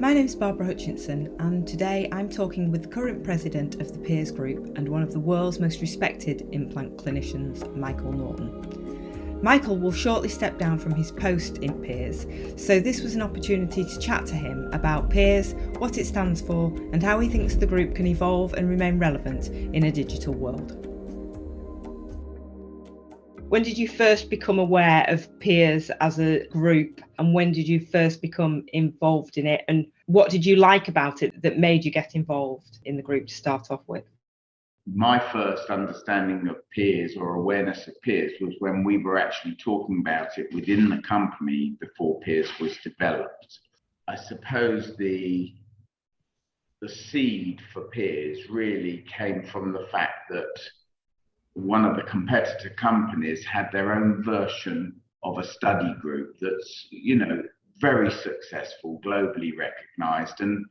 My name's Barbara Hutchinson, and today I'm talking with the current president of the Peers Group and one of the world's most respected implant clinicians, Michael Norton. Michael will shortly step down from his post in Peers, so this was an opportunity to chat to him about Peers, what it stands for, and how he thinks the group can evolve and remain relevant in a digital world. When did you first become aware of Peers as a group, and when did you first become involved in it, and what did you like about it that made you get involved in the group to start off with? My first understanding of Peers or awareness of Peers was when we were actually talking about it within the company before Peers was developed. I suppose the seed for Peers really came from the fact that one of the competitor companies had their own version of a study group that's, very successful, globally recognized. And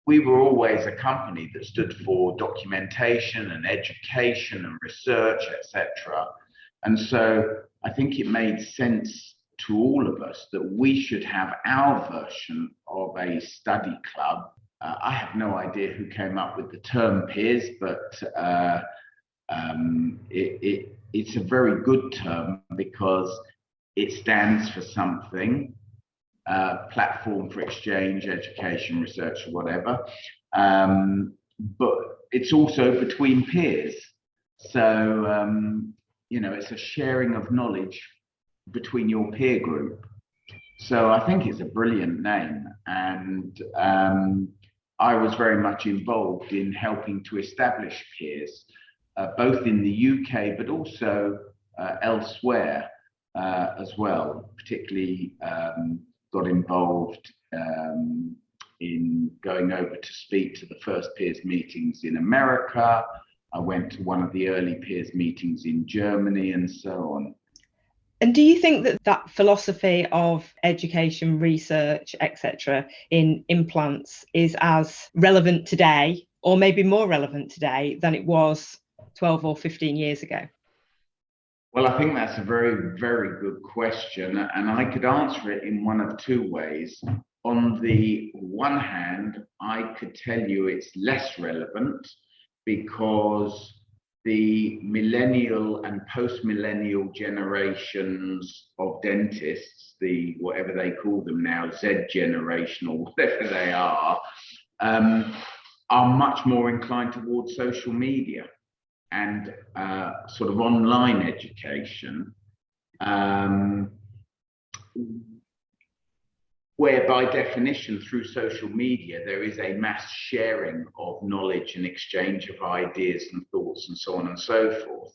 we were always a company that stood for documentation and education and research, etc. And so I think it made sense to all of us that we should have our version of a study club. I have no idea who came up with the term Peers, but it's a very good term because it stands for something, platform for exchange, education, research, or whatever. But it's also between peers. So, it's a sharing of knowledge between your peer group. So I think it's a brilliant name. And I was very much involved in helping to establish Peers, both in the UK, but also elsewhere as well. Particularly got involved in going over to speak to the first Peers meetings in America. I went to one of the early Peers meetings in Germany and so on. And do you think that philosophy of education, research, etc. in implants is as relevant today, or maybe more relevant today than it was 12 or 15 years ago? Well, I think that's a very, very good question. And I could answer it in one of two ways. On the one hand, I could tell you it's less relevant because the millennial and post-millennial generations of dentists, the whatever they call them now, Z generation or whatever they are much more inclined towards social media and sort of online education, where by definition through social media there is a mass sharing of knowledge and exchange of ideas and thoughts and so on and so forth.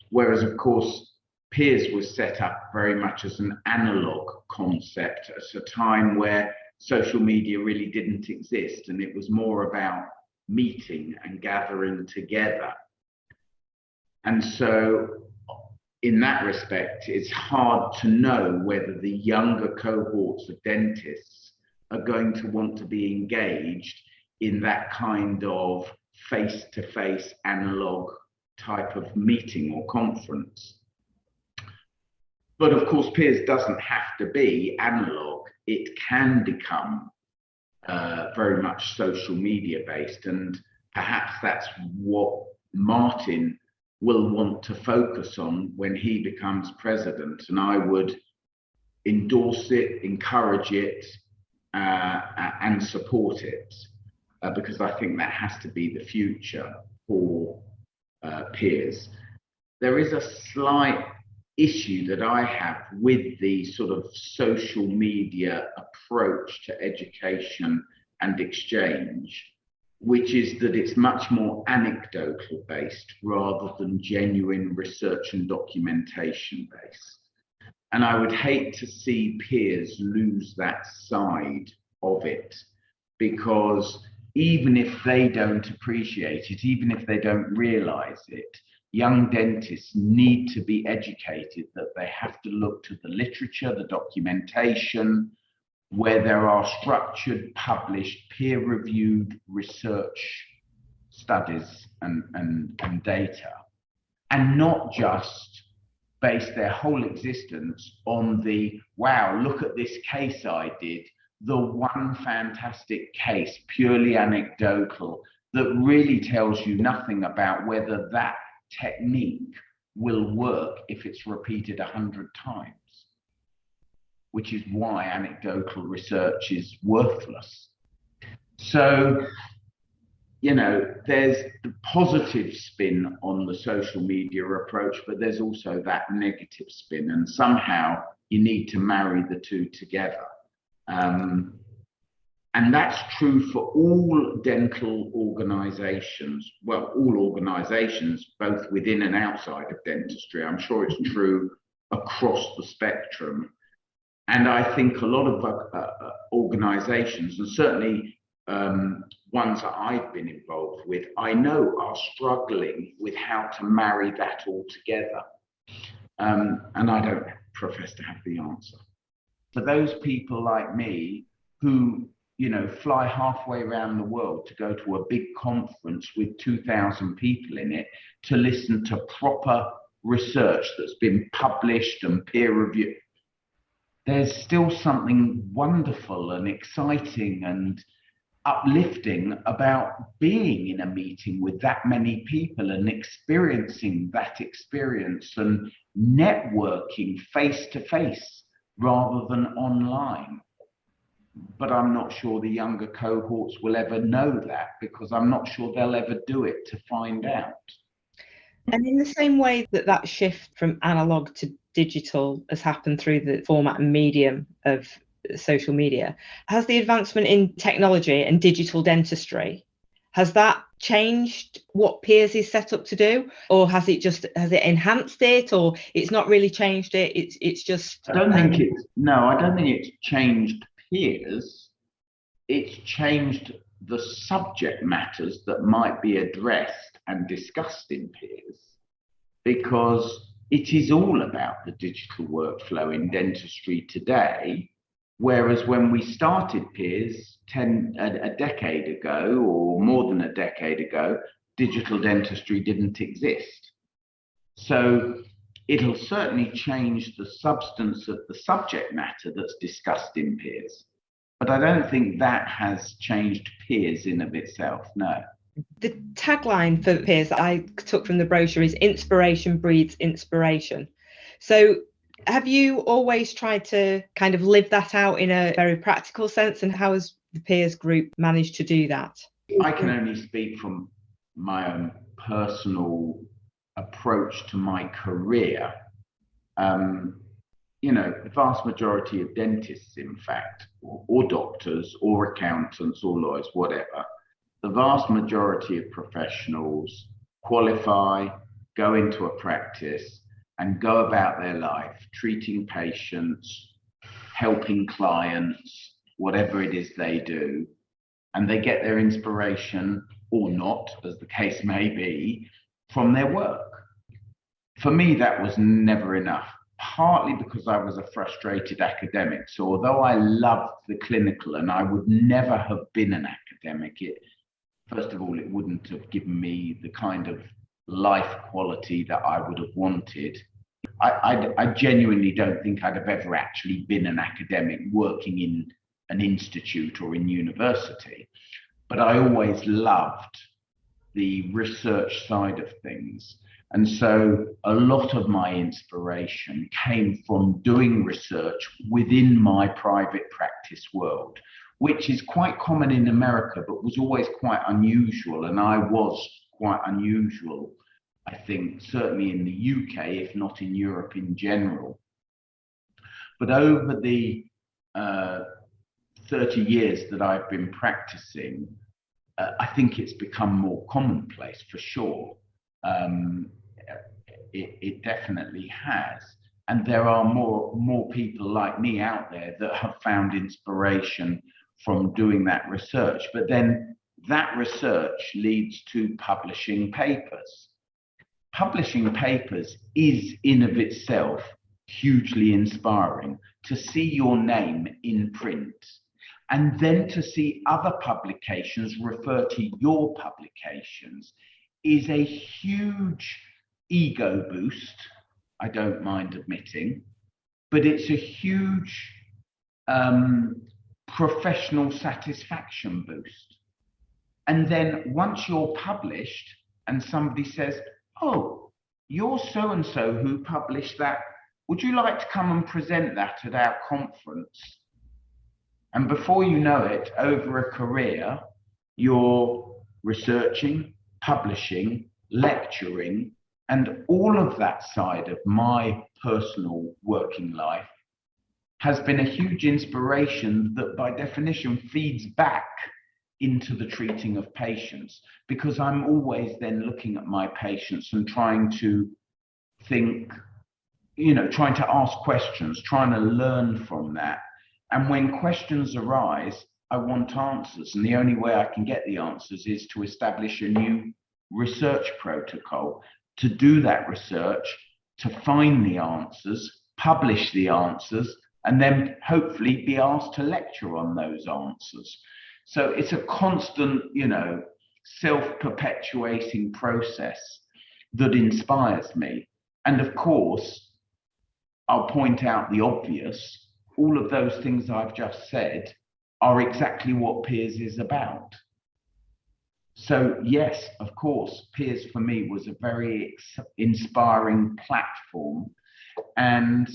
Whereas of course Peers was set up very much as an analog concept at a time where social media really didn't exist, and it was more about meeting and gathering together. And so in that respect, it's hard to know whether the younger cohorts of dentists are going to want to be engaged in that kind of face-to-face analog type of meeting or conference. But of course, Peers doesn't have to be analog. It can become very much social media based, and perhaps that's what Martin will want to focus on when he becomes president. And I would endorse it, encourage it, and support it, because I think that has to be the future for Peers. There is a slight issue that I have with the sort of social media approach to education and exchange, which is that it's much more anecdotal based rather than genuine research and documentation based. And I would hate to see Peers lose that side of it, because even if they don't appreciate it, even if they don't realize it, young dentists need to be educated that they have to look to the literature, the documentation, where there are structured, published, peer-reviewed research studies and data, and not just base their whole existence on the, wow, look at this case I did the one fantastic case, purely anecdotal, that really tells you nothing about whether that technique will work if it's repeated 100 times, which is why anecdotal research is worthless. So, you know, there's the positive spin on the social media approach, but there's also that negative spin, and somehow you need to marry the two together. And that's true for all dental organizations. Well, all organizations, both within and outside of dentistry. I'm sure it's true across the spectrum. And I think a lot of organizations, and certainly ones that I've been involved with, I know are struggling with how to marry that all together. And I don't profess to have the answer. For those people like me who, you know, fly halfway around the world to go to a big conference with 2,000 people in it to listen to proper research that's been published and peer reviewed, there's still something wonderful and exciting and uplifting about being in a meeting with that many people and experiencing that experience and networking face to face rather than online. But I'm not sure the younger cohorts will ever know that, because I'm not sure they'll ever do it to find out. And in the same way that that shift from analog to digital has happened through the format and medium of social media, has the advancement in technology and digital dentistry, has that changed what Peers is set up to do, or has it enhanced it, or it's not really changed it? It's just. I don't think it's changed Peers. It's changed the subject matters that might be addressed and discussed in Peers, because it is all about the digital workflow in dentistry today. Whereas when we started Peers a decade ago, or more than a decade ago, digital dentistry didn't exist. So it'll certainly change the substance of the subject matter that's discussed in Peers. But I don't think that has changed Peers in of itself, no. The tagline for Peers that I took from the brochure is "Inspiration breeds inspiration." So have you always tried to kind of live that out in a very practical sense, and how has the Peers group managed to do that? I can only speak from my own personal approach to my career. You know, the vast majority of dentists, in fact, or doctors, or accountants, or lawyers, whatever, the vast majority of professionals qualify, go into a practice, and go about their life treating patients, helping clients, whatever it is they do, and they get their inspiration, or not, as the case may be, from their work. For me, that was never enough, partly because I was a frustrated academic. So although I loved the clinical and I would never have been an academic, first of all, it wouldn't have given me the kind of life quality that I would have wanted. I genuinely don't think I'd have ever actually been an academic working in an institute or in university. But I always loved the research side of things. And so a lot of my inspiration came from doing research within my private practice world, which is quite common in America, but was always quite unusual. And I was quite unusual, I think, certainly in the UK, if not in Europe in general. But over the 30 years that I've been practicing, I think it's become more commonplace for sure. It definitely has. And there are more people like me out there that have found inspiration from doing that research. But then that research leads to publishing papers. Publishing papers is in of itself hugely inspiring. To see your name in print, and then to see other publications refer to your publications, is a huge ego boost, I don't mind admitting, but it's a huge professional satisfaction boost. And then once you're published and somebody says, oh, you're so-and-so who published that, would you like to come and present that at our conference? And before you know it, over a career, you're researching, publishing, lecturing, and all of that side of my personal working life has been a huge inspiration that by definition feeds back into the treating of patients, because I'm always then looking at my patients and trying to think, trying to ask questions, trying to learn from that. And when questions arise, I want answers. And the only way I can get the answers is to establish a new research protocol, to do that research, to find the answers, publish the answers, and then hopefully be asked to lecture on those answers. So it's a constant, self-perpetuating process that inspires me. And of course, I'll point out the obvious. All of those things I've just said are exactly what Peers is about. So yes, of course, Peers for me was a very inspiring platform. And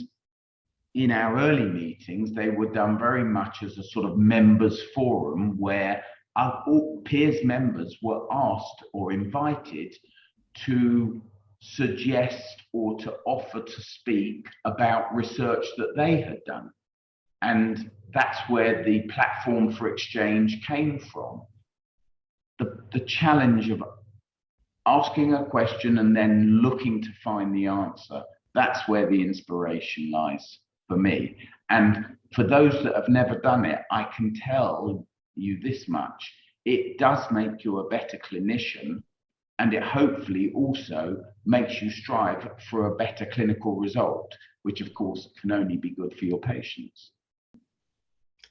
in our early meetings, they were done very much as a sort of members forum where all Peers members were asked or invited to suggest or to offer to speak about research that they had done. And that's where the platform for exchange came from. The challenge of asking a question and then looking to find the answer, that's where the inspiration lies for me. And for those that have never done it, I can tell you this much: it does make you a better clinician, and it hopefully also makes you strive for a better clinical result, which of course can only be good for your patients.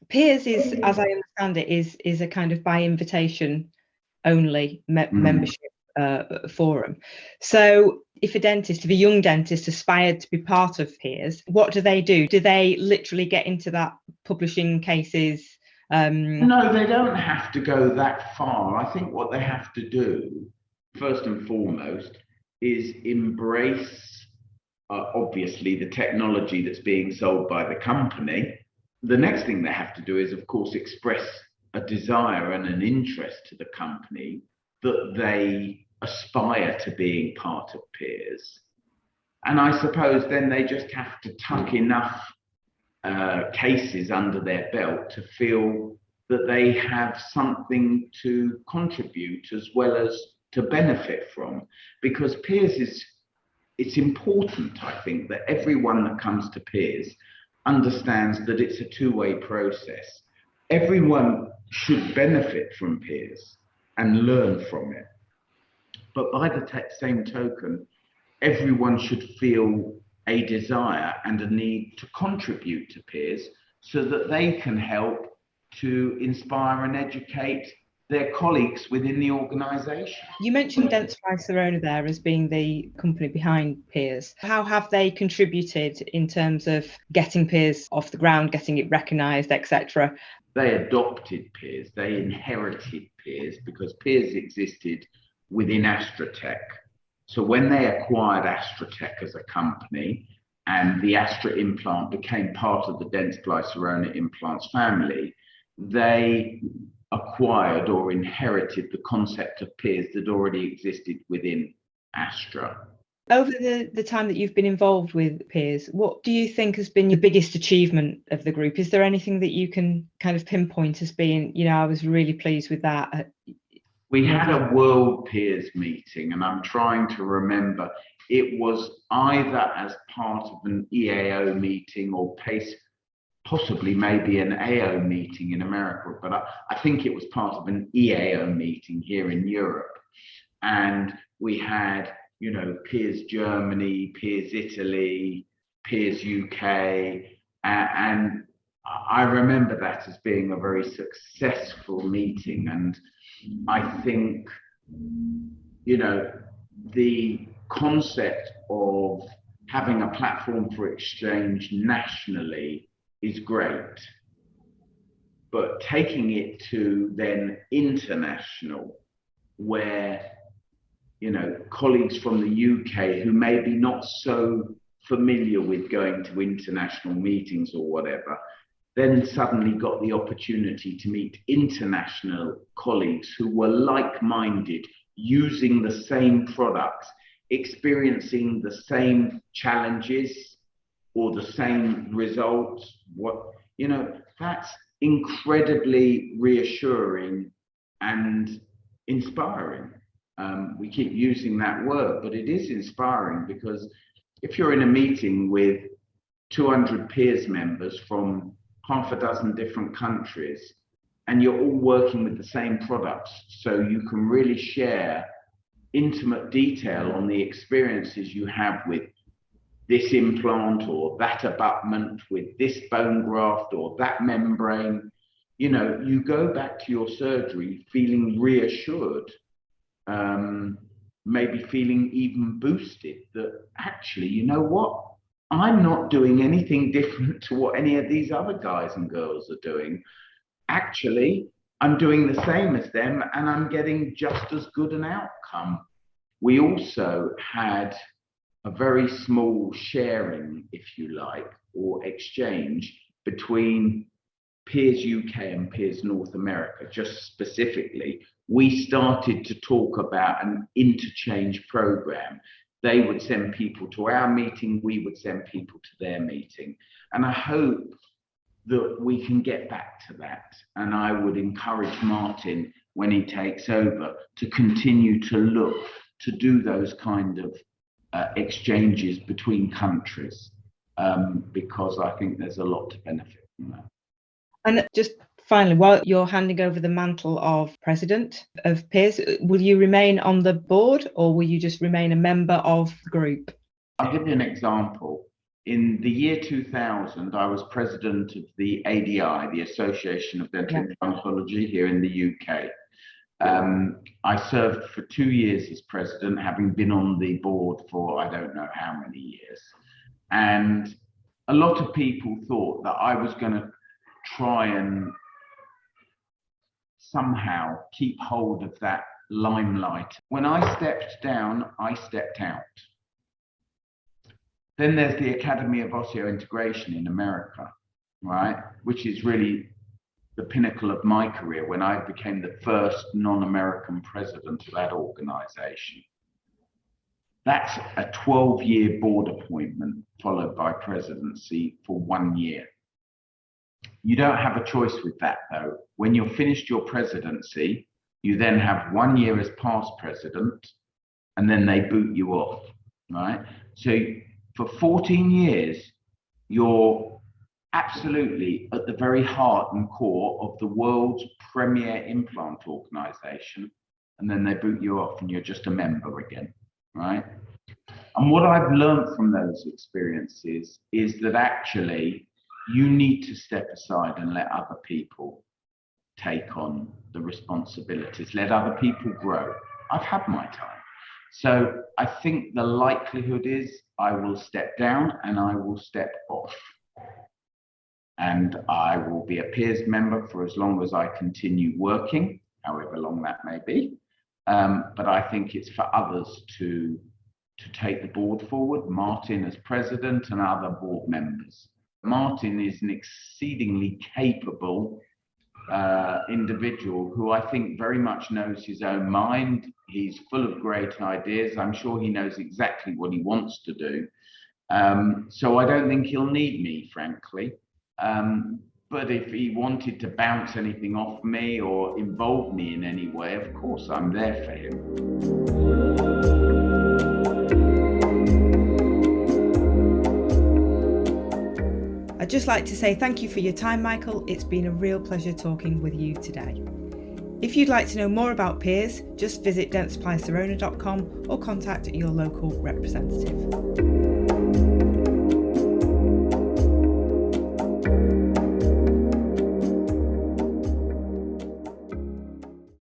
Peers is, as I understand it, is a kind of by invitation only membership forum. So if a young dentist aspired to be part of Peers, what do they do? Do they literally get into that publishing cases? No, they don't have to go that far. I think what they have to do, first and foremost, is embrace, obviously, the technology that's being sold by the company. The next thing they have to do is, of course, express a desire and an interest to the company that they aspire to being part of Peers. And I suppose then they just have to tuck enough cases under their belt to feel that they have something to contribute as well as to benefit from. Because Peers it's important, I think, that everyone that comes to Peers understands that it's a two-way process. Everyone should benefit from Peers and learn from it. But by the same token, everyone should feel a desire and a need to contribute to Peers so that they can help to inspire and educate their colleagues within the organisation. You mentioned Dentsply Sirona there as being the company behind Peers. How have they contributed in terms of getting Peers off the ground, getting it recognised, etc.? They adopted Peers, they inherited Peers, because Peers existed within AstraTech. So when they acquired AstraTech as a company and the Astra implant became part of the Dentsply Sirona implants family, they acquired or inherited the concept of Peers that already existed within Astra. Over the time that you've been involved with Peers, what do you think has been your biggest achievement of the group? Is there anything that you can kind of pinpoint as being, I was really pleased with that? We had a World Peers meeting, and I'm trying to remember, it was either as part of an EAO meeting or possibly maybe an AO meeting in America, but I think it was part of an EAO meeting here in Europe. And we had, Peers Germany, Peers Italy, Peers UK, and I remember that as being a very successful meeting. And I think, the concept of having a platform for exchange nationally is great. but taking it to then international, where, colleagues from the UK who may be not so familiar with going to international meetings or whatever, then suddenly got the opportunity to meet international colleagues who were like-minded, using the same products, experiencing the same challenges or the same results. That's incredibly reassuring and inspiring. We keep using that word, but it is inspiring, because if you're in a meeting with 200 peers members from half a dozen different countries, and you're all working with the same products, so you can really share intimate detail on the experiences you have with this implant or that abutment, with this bone graft or that membrane. You go back to your surgery feeling reassured, maybe feeling even boosted that actually, you know what? I'm not doing anything different to what any of these other guys and girls are doing. Actually, I'm doing the same as them, and I'm getting just as good an outcome. We also had a very small sharing, if you like, or exchange between Peers UK and Peers North America. Just specifically, we started to talk about an interchange program. They would send people to our meeting, we would send people to their meeting. And I hope that we can get back to that. And I would encourage Martin, when he takes over, to continue to look to do those kind of exchanges between countries, because I think there's a lot to benefit from that. And just finally, while you're handing over the mantle of president of Peers, will you remain on the board, or will you just remain a member of the group? I'll give you an example. In the year 2000, I was president of the ADI, the Association of Dental Implantology here in the UK. I served for 2 years as president, having been on the board for I don't know how many years. And a lot of people thought that I was going to try and somehow keep hold of that limelight. When I stepped down, I stepped out. Then there's the Academy of Osseointegration in America, right? Which is really the pinnacle of my career, when I became the first non-American president of that organization. That's a 12-year board appointment followed by presidency for 1 year. You don't have a choice with that, though. When you're finished your presidency, you then have 1 year as past president, and then they boot you off, right? So for 14 years, you're absolutely at the very heart and core of the world's premier implant organization, and then they boot you off and you're just a member again, right? And what I've learned from those experiences is that actually you need to step aside and let other people take on the responsibilities, let other people grow. I've had my time. So I think the likelihood is I will step down and I will step off. And I will be a Peers member for as long as I continue working, however long that may be. But I think it's for others to take the board forward, Martin as president and other board members. Martin is an exceedingly capable individual who I think very much knows his own mind. He's full of great ideas. I'm sure he knows exactly what he wants to do. So I don't think he'll need me, frankly. But if he wanted to bounce anything off me or involve me in any way, of course, I'm there for him. I'd just like to say thank you for your time, Michael. It's been a real pleasure talking with you today. If you'd like to know more about Peers, just visit dentsupplyserona.com or contact your local representative.